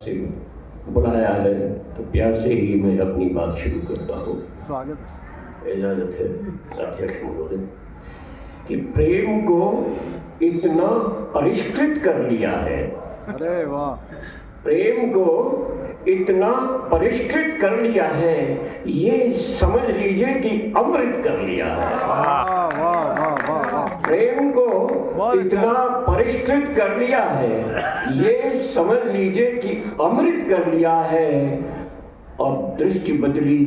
से बुलाया है तो प्यार से ही मैं अपनी बात शुरू करता हूँ। स्वागत। इजाज़त है अध्यक्ष महोदय कि प्रेम को इतना परिष्कृत कर लिया है, अरे वाह, प्रेम को इतना परिष्कृत कर लिया है, ये समझ लीजिए कि अमृत कर लिया है। वाह वाह वाह वाह वाह। प्रेम को बहुत अच्छा। इतना परिष्कृत कर लिया है, ये समझ लीजिए कि अमृत कर लिया है। और दृष्टि बदली,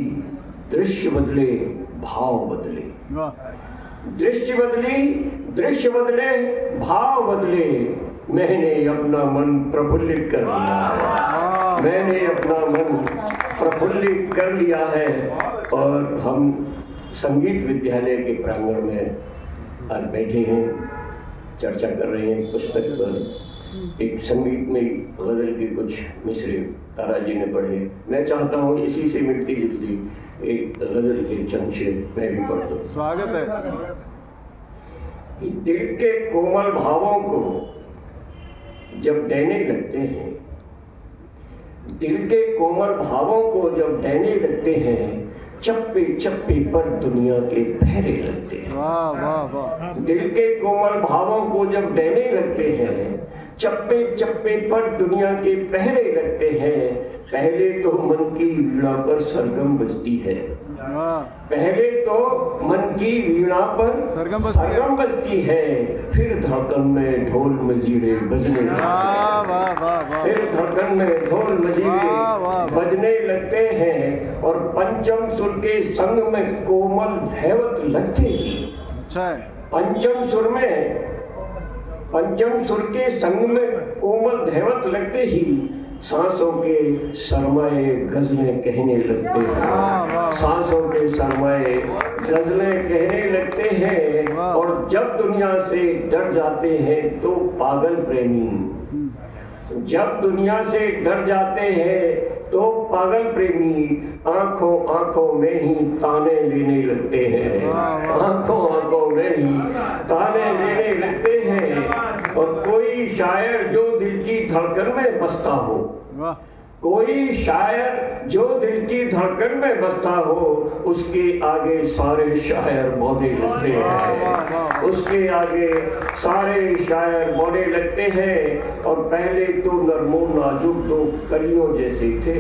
दृश्य बदले, भाव बदले, वाह, दृष्टि बदली, दृश्य बदले, भाव बदले। मैंने अपना मन प्रफुल्लित कर लिया है, मैंने अपना मन प्रफुल्लित कर लिया है। और हम संगीत विद्यालय के प्रांगण में आज बैठे हैं, चर्चा कर रहे हैं पुस्तक पर। एक संगीतमय गजल के कुछ मिसरे तारा जी ने पढ़े। मैं चाहता हूँ इसी से मिलती जुलती एक गजल के चंद शेर मैं भी पढ़ दूँ। स्वागत है। कि दिल के कोमल भावों को जब डहने लगते हैं, दिल के कोमल भावों को जब डहने लगते हैं, चप्पे चप्पे पर दुनिया के पहरे लगते हैं। वाह वाह वाह। दिल के कोमल भावों को जब डहने लगते हैं, चप्पे चप्पे पर दुनिया के पहरे लगते हैं। पहले तो मन की वीणा पर सरगम बजती है, पहले तो मन की वीणा पर सरगम बजती है, फिर धड़कन में ढोल मजीरे बजने लगते हैं, फिर धड़कन में ढोल मजीरे बजने लगते हैं। और पंचम सुर के संग में कोमल धैवत लगते ही, अच्छा है। पंचम सुर के संग में कोमल धैवत लगते ही सांसों के सरमाए गजलें कहने लगते हैं, सांसों के सरमाए गजलें कहने लगते हैं। और जब दुनिया से डर जाते हैं तो पागल प्रेमी, जब दुनिया से डर जाते हैं तो पागल प्रेमी आंखों आंखों में ही ताने लेने लगते हैं, आंखों आंखों में ही ताने लेने लगते हैं। और कोई शायर जो दिल की धड़कन में बसता हो, कोई शायर जो दिल की धड़कन में बसता हो, उसके आगे सारे शायर बोलने लगते हैं, उसके आगे सारे शायर बोलने लगते हैं। और पहले तो नरमो नाजुक दो कलियों जैसे थे,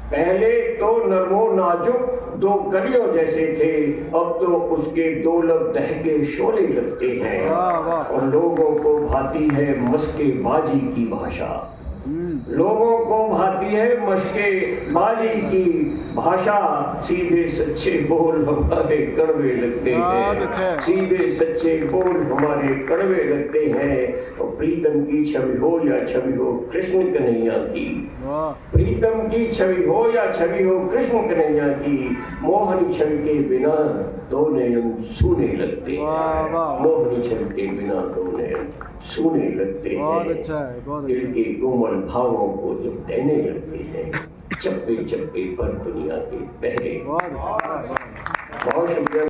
पहले तो नरमो नाजुक दो कलियों जैसे थे, अब तो उसके दो लब दहके शोले लगते हैं। और लोगों को भाती है मस्के बाजी की भाषा, लोगों को भाती है मस्के बाजी की भाषा। सीधे सच्चे बोल हमारे कड़वे लगते हैं, सीधे सच्चे बोल हमारे कड़वे लगते हैं। और प्रीतम की छवि हो या छवि हो कृष्ण कन्हैया की, प्रीतम की छवि हो या छवि हो कृष्ण कन्हैया की, मोहनी छवि के बिना दो नयन सूने लगते हैं, मोहनी छवि के बिना दो नयन सूने लगते हैं। बहुत अच्छा है, बहुत दिल के कोमल भावों को जब देने लगते हैं, चप्पे चप्पे पर दुनिया के पहरे। बहुत शुक्रिया।